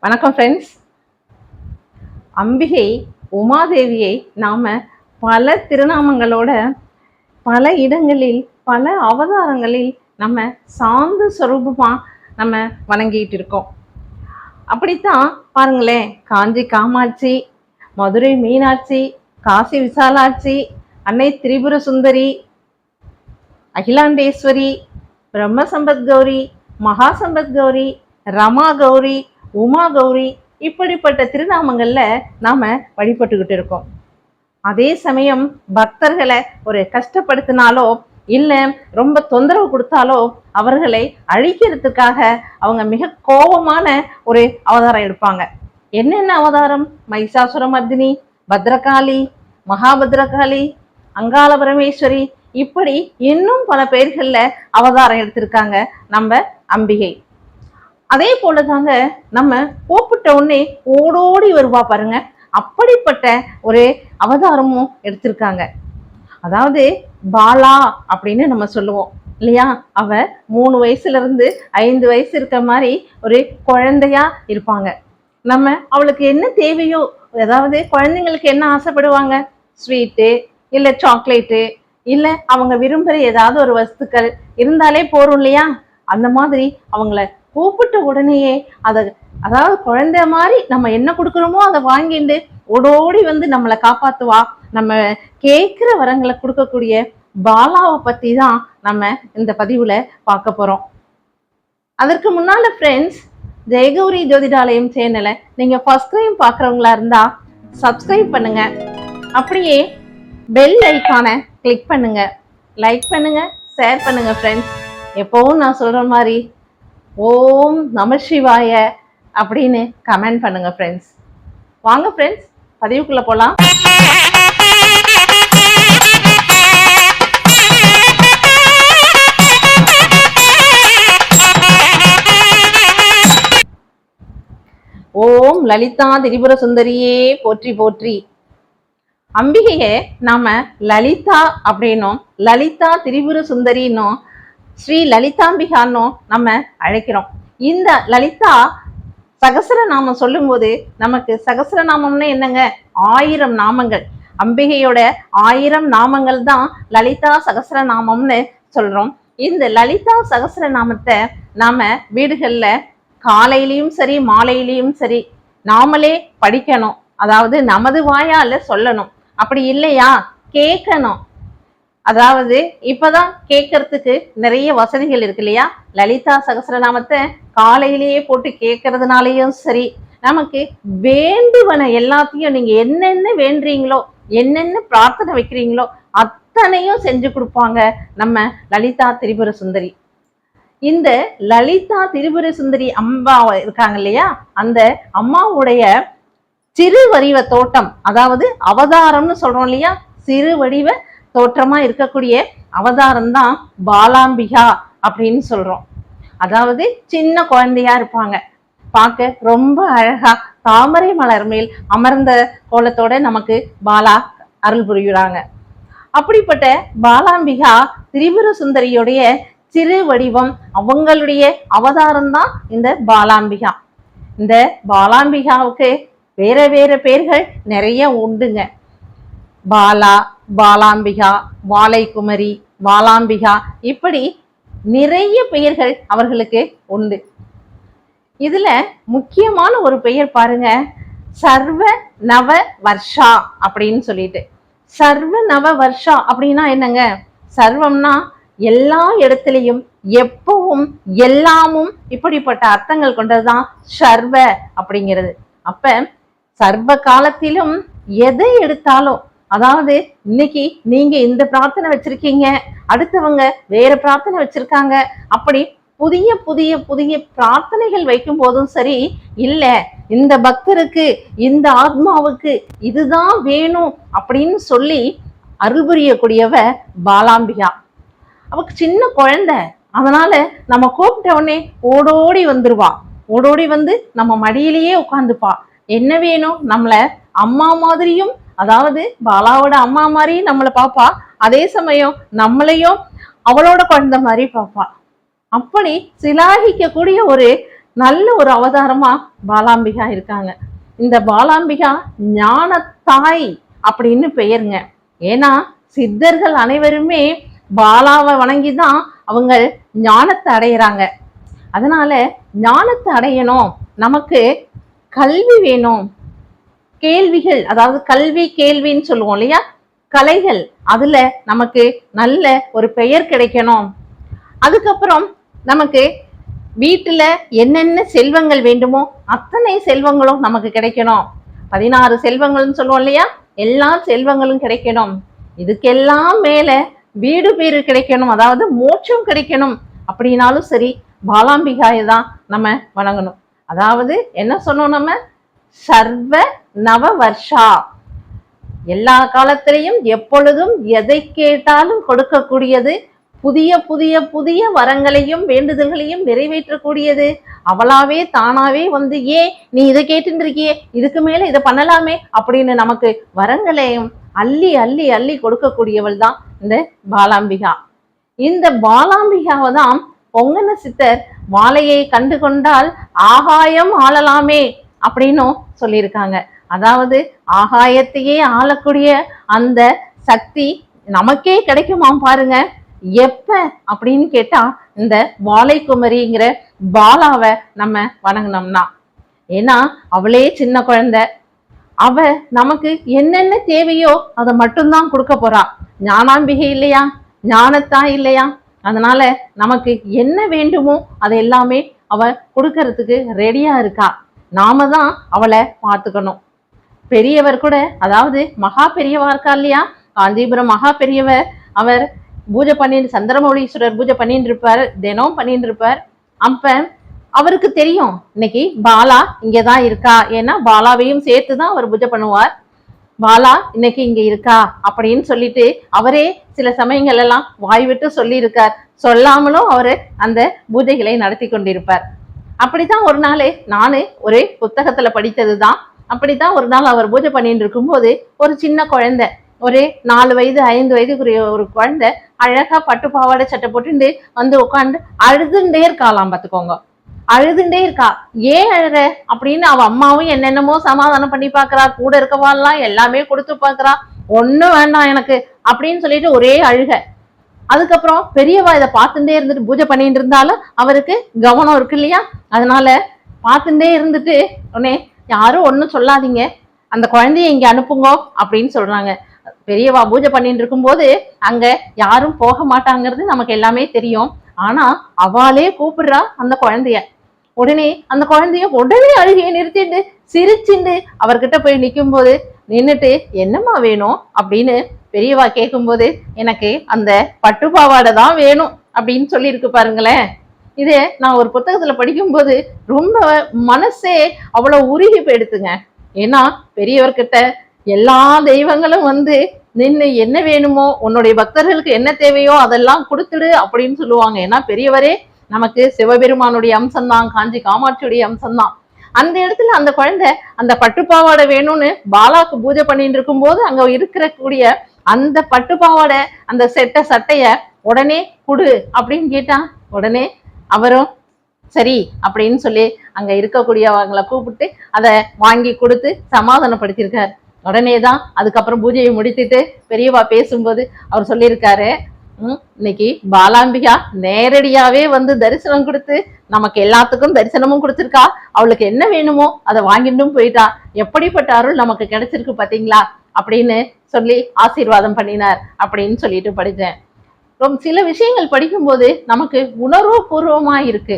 வணக்கம் ஃப்ரெண்ட்ஸ். அம்பிகை உமாதேவியை நாம பல திருநாமங்களோட பல இடங்களில் பல அவதாரங்களில் நம்ம சாந்த சொரூபமா நம்ம வணங்கிட்டு இருக்கோம். அப்படித்தான் பாருங்களேன், காஞ்சி காமாட்சி, மதுரை மீனாட்சி, காசி விசாலாட்சி, அன்னை திரிபுர சுந்தரி, அகிலாண்டேஸ்வரி, பிரம்மசம்பத் கௌரி, மகாசம்பத் கௌரி, ரமா கௌரி, உமா கௌரி, இப்படிப்பட்ட திருநாமங்கள்ல நாம வழிபட்டுக்கிட்டு இருக்கோம். அதே சமயம் பக்தர்களை ஒரு கஷ்டப்படுத்தினாலோ இல்ல ரொம்ப தொந்தரவு கொடுத்தாலோ அவர்களை அழிக்கிறதுக்காக அவங்க மிக கோபமான ஒரு அவதாரம் எடுப்பாங்க. என்னென்ன அவதாரம்? மைசாசுரமர்தினி, பத்ரகாளி, மகாபத்ரகாளி, அங்காள பரமேஸ்வரி, இப்படி இன்னும் பல பெயர்கள்ல அவதாரம் எடுத்திருக்காங்க நம்ம அம்பிகை. அதே போலதாங்க நம்ம கூப்பிட்ட உடனே ஓடோடி வருவா பாருங்க, அப்படிப்பட்ட ஒரு அவதாரமும் எடுத்திருக்காங்க. அதாவது பாலா அப்படின்னு நம்ம சொல்லுவோம் இல்லையா? அவ 3 வயசுல இருந்து 5 வயசு இருக்க மாதிரி ஒரு குழந்தையா இருப்பாங்க. நம்ம அவளுக்கு என்ன தேவையோ, அதாவது குழந்தைங்களுக்கு என்ன ஆசைப்படுவாங்க, ஸ்வீட்டு இல்ல சாக்லேட்டு இல்ல அவங்க விரும்புகிற ஏதாவது ஒரு வஸ்துக்கள் இருந்தாலே போறோம் இல்லையா? அந்த மாதிரி அவங்கள கூப்பிட்ட உடனேயே அதாவது குழந்தை மாதிரி நம்ம என்ன கொடுக்குறோமோ அதை வாங்கிட்டு ஓடோடி வந்து நம்மளை காப்பாத்துவா. நம்ம கேட்கிற வரங்களை கொடுக்கக்கூடிய பாலாவை பத்தி தான் நம்ம இந்த பதிவுல பார்க்க போறோம். அதற்கு முன்னால ஃப்ரெண்ட்ஸ், ஜெயகௌரி ஜோதிடாலயம் சேனலை நீங்க ஃபர்ஸ்ட் டைம் பார்க்குறவங்களா இருந்தா சப்ஸ்கிரைப் பண்ணுங்க, அப்படியே பெல் ஐக்கானை கிளிக் பண்ணுங்க, லைக் பண்ணுங்க, ஷேர் பண்ணுங்க ஃப்ரெண்ட்ஸ். எப்பவும் நான் சொல்ற மாதிரி ஓம் நம சிவாய அப்படின்னு கமெண்ட் பண்ணுங்க ஃப்ரெண்ட்ஸ். வாங்க ஃப்ரெண்ட்ஸ், பதிவுக்குள்ள போலாம். ஓம் லலிதா திரிபுர சுந்தரியே போற்றி போற்றி. அம்பிகையை நாம லலிதா அப்படின்னும் லலிதா திரிபுர சுந்தரின்னும் ஸ்ரீ லலிதாம்பிகான்னும் நம்ம அழைக்கிறோம். இந்த லலிதா சகஸ்ரநாமம் சொல்லும் போது நமக்கு சகஸ்ரநாமம்னு என்னங்க, 1000 நாமங்கள். அம்பிகையோட 1000 நாமங்கள் தான் லலிதா சகஸ்ரநாமம்னு சொல்றோம். இந்த லலிதா சகஸ்ரநாமத்தை நாம வீடுகள்ல காலையிலையும் சரி மாலையிலையும் சரி நாமளே படிக்கணும். அதாவது நமது வாயால சொல்லணும். அப்படி இல்லையா கேட்கணும். அதாவது இப்பதான் கேட்கறதுக்கு நிறைய வசதிகள் இருக்கு இல்லையா? லலிதா சகஸ்ரநாமத்தை காலையிலேயே போட்டு கேட்கறதுனாலையும் சரி, நமக்கு வேண்டுவன எல்லாத்தையும் நீங்க என்னென்ன வேண்டுறீங்களோ, என்னென்ன பிரார்த்தனை வைக்கிறீங்களோ அத்தனையும் செஞ்சு கொடுப்பாங்க நம்ம லலிதா திரிபுர சுந்தரி. இந்த லலிதா திரிபுர சுந்தரி அம்பா இருக்காங்க இல்லையா, அந்த அம்மாவுடைய சிறு வடிவ தோட்டம், அதாவது அவதாரம்னு சொல்றோம் இல்லையா, சிறு வடிவ தோற்றமா இருக்கக்கூடிய அவதாரம் தான் பாலாம்பிகா அப்படின்னு சொல்றோம். அதாவது சின்ன குழந்தையா இருப்பாங்க, பார்க்க ரொம்ப அழகா தாமரை மலர் மேல் அமர்ந்த கோலத்தோட நமக்கு பாலா அருள் புரியுறாங்க. அப்படிப்பட்ட பாலாம்பிகா திரிபுர சுந்தரியுடைய சிறு வடிவம், அவங்களுடைய அவதாரம் தான் இந்த பாலாம்பிகா. இந்த பாலாம்பிகாவுக்கு வேற வேற பேர்கள் நிறைய உண்டுங்க. பாலா, பாலாம்பிகா, வாழைக்குமரி, வாலாம்பிகா, இப்படி நிறைய பெயர்கள் அவர்களுக்கு உண்டு. இதுல முக்கியமான ஒரு பெயர் பாருங்க, சர்வ நவ வர்ஷா அப்படின்னு சொல்லிட்டு. சர்வ நவ வர்ஷா அப்படின்னா என்னங்க? சர்வம்னா எல்லா இடத்துலையும் எப்பவும் எல்லாமும், இப்படிப்பட்ட அர்த்தங்கள் கொண்டதுதான் சர்வ அப்படிங்கிறது. அப்ப சர்வ காலத்திலும் எதை எடுத்தாலும், அதாவது இன்னைக்கு நீங்க இந்த பிரார்த்தனை வச்சிருக்கீங்க, அடுத்தவங்க வேற பிரார்த்தனை வச்சிருக்காங்க, அப்படி புதிய புதிய புதிய பிரார்த்தனைகள் வைக்கும் போதும் சரி, இல்ல இந்த பக்தருக்கு இந்த ஆத்மாவுக்கு இதுதான் வேணும் அப்படின்னு சொல்லி அருள் புரியக்கூடியவ பாலாம்பிகா. அவக்கு சின்ன குழந்தை, அதனால நம்ம கூப்பிட்ட உடனே ஓடோடி வந்துருவா. ஓடோடி வந்து நம்ம மடியிலேயே உட்காந்துப்பா. என்ன வேணும், நம்மள அம்மா மாதிரியும், அதாவது பாலாவோட அம்மா மாதிரி நம்மளை பாப்பா, அதே சமயம் நம்மளையும் அவளோட குழந்தை மாதிரி பாப்பா. அப்படி சிலாகிக்க கூடிய ஒரு நல்ல ஒரு அவதாரமா பாலாம்பிகா இருக்காங்க. இந்த பாலாம்பிகா ஞானத்தாய் அப்படின்னு பெயருங்க. ஏன்னா சித்தர்கள் அனைவருமே பாலாவை வணங்கிதான் அவங்க ஞானத்தை அடையிறாங்க. அதனால ஞானத்தை அடையணும், நமக்கு கல்வி வேணும், கேள்விகள், அதாவது கல்வி கேள்வின்னு சொல்லுவோம் இல்லையா, கலைகள், அதுல நமக்கு நல்ல ஒரு பெயர் கிடைக்கணும். அதுக்கப்புறம் நமக்கு வீட்டுல என்னென்ன செல்வங்கள் வேண்டுமோ அத்தனை செல்வங்களும் நமக்கு கிடைக்கணும். 16 செல்வங்கள்னு சொல்லுவோம் இல்லையா, எல்லா செல்வங்களும் கிடைக்கணும். இதுக்கெல்லாம் மேல வீடு பேரு கிடைக்கணும், அதாவது மோட்சம் கிடைக்கணும் அப்படின்னாலும் சரி பாலாம்பிகாயை தான் நம்ம வணங்கணும். அதாவது என்ன சொன்னோம், நம்ம சர்வ நவ வர்ஷா, எல்லா காலத்திலையும் எப்பொழுதும் எதை கேட்டாலும் கொடுக்கக்கூடியது, புதிய புதிய புதிய வரங்களையும் வேண்டுதல்களையும் நிறைவேற்றக்கூடியது, அவளாவே தானாவே வந்து ஏன் நீ இதை கேட்டு இருக்கியே, இதுக்கு மேல இதை பண்ணலாமே அப்படின்னு நமக்கு வரங்களையும் அள்ளி அள்ளி அள்ளி கொடுக்கக்கூடியவள் தான் இந்த பாலாம்பிகா. இந்த பாலாம்பிகாவை தான் பொங்கன சித்தர் மாலையை கண்டு கொண்டால் ஆகாயம் ஆளலாமே அப்படின்னும் சொல்லியிருக்காங்க. அதாவது ஆகாயத்தையே ஆளக்கூடிய அந்த சக்தி நமக்கே கிடைக்குமாம் பாருங்க. எப்ப அப்படின்னு கேட்டா இந்த வாழைக்குமரிங்கிற பாலாவை நம்ம வணங்கினோம்னா. ஏன்னா அவளே சின்ன குழந்தை, அவ நமக்கு என்னென்ன தேவையோ அதை மட்டும்தான் கொடுக்க போறா. ஞானாம்பிகை இல்லையா, ஞானத்தான் இல்லையா, அதனால நமக்கு என்ன வேண்டுமோ அதை எல்லாமே அவ கொடுக்கறதுக்கு ரெடியா இருக்கா. நாம தான் அவளை பார்த்துக்கணும். பெரியவர் கூட, அதாவது மகா பெரியவா இருக்கா இல்லையா, காஞ்சிபுரம் மகா பெரியவர், அவர் பூஜை பண்ணிட்டு சந்திரமௌலீஸ்வரர் பூஜை பண்ணிட்டு இருப்பார், தினம் பண்ணிட்டு இருப்பார். அப்ப அவருக்கு தெரியும் இன்னைக்கு பாலா இங்கதான் இருக்கா, ஏன்னா பாலாவையும் சேர்த்துதான் அவர் பூஜை பண்ணுவார். பாலா இன்னைக்கு இங்க இருக்கா அப்படின்னு சொல்லிட்டு அவரே சில சமயங்கள் எல்லாம் வாய் விட்டு சொல்லி இருக்கார், சொல்லாமலும் அவரு அந்த பூஜைகளை நடத்தி கொண்டிருப்பார். அப்படித்தான் ஒரு நாள் நானு ஒரு புத்தகத்துல படித்ததுதான். அப்படித்தான் ஒரு நாள் அவர் பூஜை பண்ணிட்டு இருக்கும்போது ஒரு சின்ன குழந்தை, ஒரு 4 வயது 5 வயதுக்குரிய ஒரு குழந்தை அழகா பட்டு பாவாடை சட்டை போட்டுட்டு வந்து உட்காந்து அழுதுண்டே இருக்காளாம். பார்த்துக்கோங்க, அழுதுண்டே இருக்கா. ஏன் அழுற அப்படின்னு அவ அம்மாவும் என்னென்னமோ சமாதானம் பண்ணி பாக்குறா, கூட இருக்கவாள்லாம் எல்லாமே கொடுத்து பாக்குறா, ஒண்ணும் வேண்டாம் எனக்கு அப்படின்னு சொல்லிட்டு ஒரே அழுக. அதுக்கப்புறம் பெரியவா இதை பார்த்துட்டே இருந்துட்டு பூஜை பண்ணிட்டு இருந்தாலும் அவருக்கு கவனம் இருக்கு இல்லையா, அதனால பார்த்துட்டே இருந்துட்டு உடனே யாரும் ஒன்றும் சொல்லாதீங்க, அந்த குழந்தைய இங்க அனுப்புங்க அப்படின்னு சொல்றாங்க. பெரியவா பூஜை பண்ணிட்டு இருக்கும்போது அங்க யாரும் போக மாட்டாங்கிறது நமக்கு எல்லாமே தெரியும். ஆனா அவளே கூப்பிடுறா அந்த குழந்தைய. உடனே அந்த குழந்தைய உடனே அழுகையை நிறுத்திட்டு சிரிச்சுண்டு அவர்கிட்ட போய் நிற்கும் போது நின்றுட்டு என்னம்மா வேணும் அப்படின்னு பெரியவா கேட்கும்போது எனக்கு அந்த பட்டுப்பாவாடை தான் வேணும் அப்படின்னு சொல்லி இருக்கு பாருங்களேன். இதே நான் ஒரு புத்தகத்துல படிக்கும்போது ரொம்ப மனசே அவ்வளவு உருகி போயிடுத்துங்க. ஏன்னா பெரியவர்கிட்ட எல்லா தெய்வங்களும் வந்து நின்று என்ன வேணுமோ, உன்னுடைய பக்தர்களுக்கு என்ன தேவையோ அதெல்லாம் கொடுத்துடு அப்படின்னு சொல்லுவாங்க. ஏன்னா பெரியவரே நமக்கு சிவபெருமானுடைய அம்சம்தான், காஞ்சி காமாட்சியுடைய அம்சம்தான். அந்த இடத்துல அந்த குழந்தை அந்த பட்டுப்பாவாடை வேணும்னு பாலாக்கு பூஜை பண்ணிட்டு இருக்கும் போது அங்க இருக்கக்கூடிய அந்த பட்டுப்பாவாடை அந்த சட்டைய உடனே குடு அப்படின்னு கேட்டா உடனே அவரும் சரி அப்படின்னு சொல்லி அங்க இருக்கக்கூடியவங்களை கூப்பிட்டு அதை வாங்கி கொடுத்து சமாதானப்படுத்தியிருக்காரு. உடனேதான் அதுக்கப்புறம் பூஜையை முடித்துட்டு பெரியவா பேசும்போது அவர் சொல்லியிருக்காரு, இன்னைக்கு பாலாம்பிகா நேரடியாவே வந்து தரிசனம் கொடுத்து நமக்கு எல்லாத்துக்கும் தரிசனமும் கொடுத்துருக்கா, அவளுக்கு என்ன வேணுமோ அதை வாங்கிட்டும் போயிட்டா, எப்படிப்பட்ட அருள் நமக்கு கிடைச்சிருக்கு பாத்தீங்களா அப்படின்னு சொல்லி ஆசீர்வாதம் பண்ணினார் அப்படின்னு சொல்லிட்டு படித்தேன். ரொம்ப சில விஷயங்கள் படிக்கும்போது நமக்கு உணர்வு பூர்வமா இருக்கு.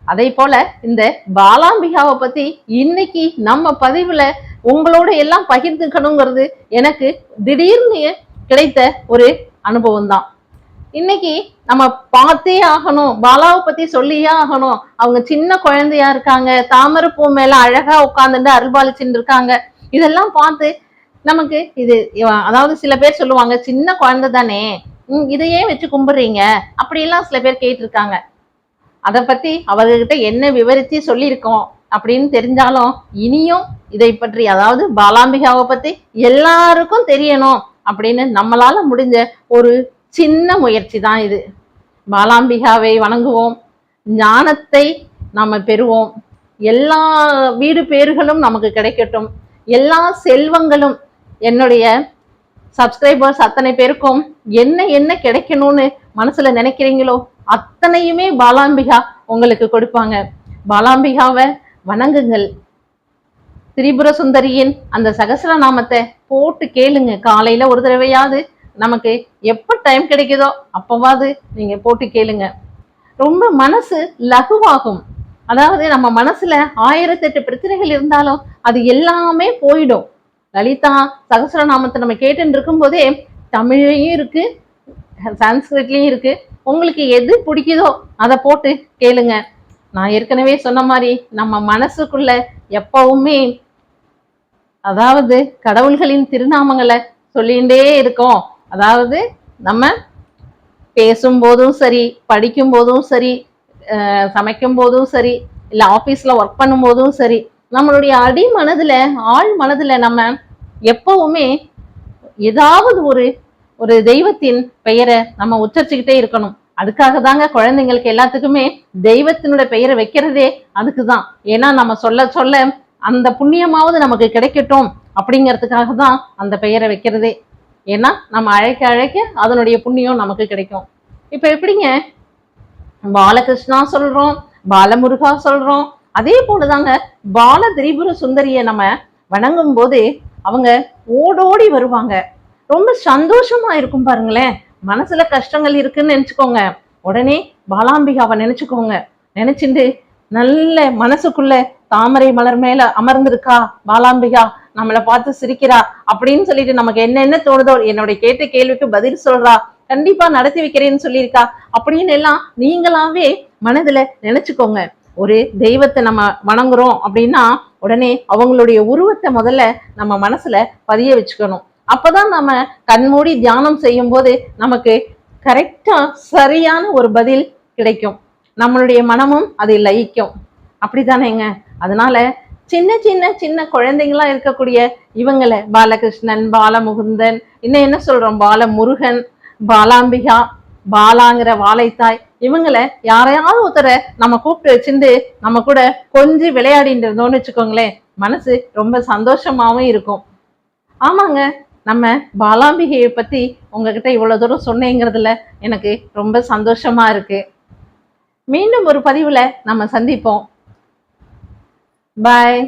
அதே போல இந்த பாலாம்பிகாவை பத்தி இன்னைக்கு நம்ம பதிவுல உங்களோட எல்லாம் பகிர்ந்துக்கணுங்கிறது எனக்கு திடீர்னு கிடைத்த ஒரு அனுபவம் தான். இன்னைக்கு நம்ம பார்த்தே ஆகணும், பாலாவை பத்தி சொல்லியே ஆகணும். அவங்க சின்ன குழந்தையா இருக்காங்க, தாமரை பூ மேல அழகா உட்காந்துட்டு அருள்பாலிச்சுட்டு இருக்காங்க. இதெல்லாம் பார்த்து நமக்கு இது, அதாவது சில பேர் சொல்லுவாங்க சின்ன குழந்தை தானே இதையே வச்சு கும்பிடுறீங்க அப்படியெல்லாம் சில பேர் கேட்டிருக்காங்க. அதை பத்தி அவர்கிட்ட என்ன விவரிச்சு சொல்லியிருக்கோம் அப்படின்னு தெரிஞ்சாலும் இனியும் இதை பற்றி, அதாவது பாலாம்பிகாவை பத்தி எல்லாருக்கும் தெரியணும் அப்படின்னு நம்மளால முடிஞ்ச ஒரு சின்ன முயற்சி தான் இது. பாலாம்பிகாவை வணங்குவோம், ஞானத்தை நாம பெறுவோம். எல்லா வீடு பேறுகளும் நமக்கு கிடைக்கட்டும். எல்லா செல்வங்களும் என்னுடைய சப்ஸ்கிரைபர்ஸ் அத்தனை பேருக்கும் என்ன என்ன கிடைக்கணும்னு மனசுல நினைக்கிறீங்களோ அத்தனையுமே பாலாம்பிகா உங்களுக்கு கொடுப்பாங்க. பாலாம்பிகாவை வணங்குங்கள். திரிபுர சுந்தரியின் அந்த சகஸ்ரநாமத்தை போட்டு கேளுங்க. காலையில ஒரு தடவையாவது, நமக்கு எப்ப டைம் கிடைக்குதோ அப்பவாது நீங்க போட்டு கேளுங்க. ரொம்ப மனசு லகுவாகும். அதாவது நம்ம மனசுல 1008 பிரச்சனைகள் இருந்தாலும் அது எல்லாமே போயிடும். லலிதா சகஸ்ரநாமத்தை நம்ம கேட்டுன்னு இருக்கும் போதே தமிழ்லையும் இருக்கு, சான்ஸ்கிரிட்லயும் இருக்கு. உங்களுக்கு எது பிடிக்குதோ அதை போட்டு கேளுங்க. நான் ஏற்கனவே சொன்ன மாதிரி நம்ம மனசுக்குள்ள எப்பவுமே, அதாவது கடவுள்களின் திருநாமங்களை சொல்லிகிட்டே இருக்கோம். அதாவது நம்ம பேசும் போதும் சரி, படிக்கும் போதும் சரி, சமைக்கும் போதும் சரி, இல்லை ஆஃபீஸில் ஒர்க் பண்ணும் போதும் சரி, நம்மளுடைய அடி மனதில் ஆழ் மனதில் நம்ம எப்பவுமே ஏதாவது ஒரு தெய்வத்தின் பெயரை நம்ம உச்சரிச்சுக்கிட்டே இருக்கணும். அதுக்காக தாங்க குழந்தைங்களுக்கு எல்லாத்துக்குமே தெய்வத்தினுடைய பெயரை வைக்கிறதே அதுக்கு தான். ஏன்னா நம்ம சொல்ல சொல்ல அந்த புண்ணியமாவது நமக்கு கிடைக்கட்டும் அப்படிங்கிறதுக்காக தான் அந்த பெயரை வைக்கிறதே. ஏன்னா நம்ம அழைக்க அழைக்க அதனுடைய புண்ணியம் நமக்கு கிடைக்கும். இப்ப எப்படிங்க பாலகிருஷ்ணா சொல்றோம், பாலமுருகா சொல்றோம், அதே போலதாங்க பால திரிபுர சுந்தரிய நம்ம வணங்கும் போது அவங்க ஓடோடி வருவாங்க. ரொம்ப சந்தோஷமா இருக்கும் பாருங்களேன். மனசுல கஷ்டங்கள் இருக்குன்னு நினைச்சுக்கோங்க, உடனே பாலாம்பிகாவை நினைச்சுக்கோங்க. நினைச்சுட்டு நல்ல மனசுக்குள்ள தாமரை மலர் மேல அமர்ந்திருக்கா பாலாம்பிகா, நம்மளை பார்த்து சிரிக்கிறா அப்படின்னு சொல்லிட்டு நமக்கு என்ன தோணுதோ, என்னுடைய கேட்ட கேள்விக்கு பதில் சொல்றா, கண்டிப்பா நடத்தி வைக்கிறேன்னு சொல்லியிருக்கா அப்படின்னு எல்லாம் நீங்களாவே மனதுல நினைச்சுக்கோங்க. ஒரு தெய்வத்தை நம்ம வணங்குறோம் அப்படின்னா உடனே அவங்களுடைய உருவத்தை முதல்ல நம்ம மனசுல பதிய வச்சுக்கணும். அப்பதான் நம்ம கண்மூடி தியானம் செய்யும் போது நமக்கு கரெக்டா சரியான ஒரு பதில் கிடைக்கும். நம்மளுடைய மனமும் அதை லயிக்கும். அப்படித்தானேங்க? அதனால சின்ன சின்ன சின்ன குழந்தைங்களா இருக்கக்கூடிய இவங்களை பாலகிருஷ்ணன், பாலமுகுந்தன், இன்னும் என்ன சொல்றோம், பாலமுருகன், பாலாம்பிகா, பாலாங்கிற வாழைத்தாய், இவங்களை யாரையாவது ஒருத்தரை நம்ம கூப்பிட்டு வச்சுட்டு நம்ம கூட கொஞ்சம் விளையாடிட்டு இருந்தோம்னு வச்சுக்கோங்களேன், மனசு ரொம்ப சந்தோஷமாவும் இருக்கும். ஆமாங்க, நம்ம பாலாம்பிகையை பத்தி உங்ககிட்ட இவ்வளவு தூரம் சொன்னேங்கிறதுல எனக்கு ரொம்ப சந்தோஷமா இருக்கு. மீண்டும் ஒரு பதிவுல நம்ம சந்திப்போம். பாய்.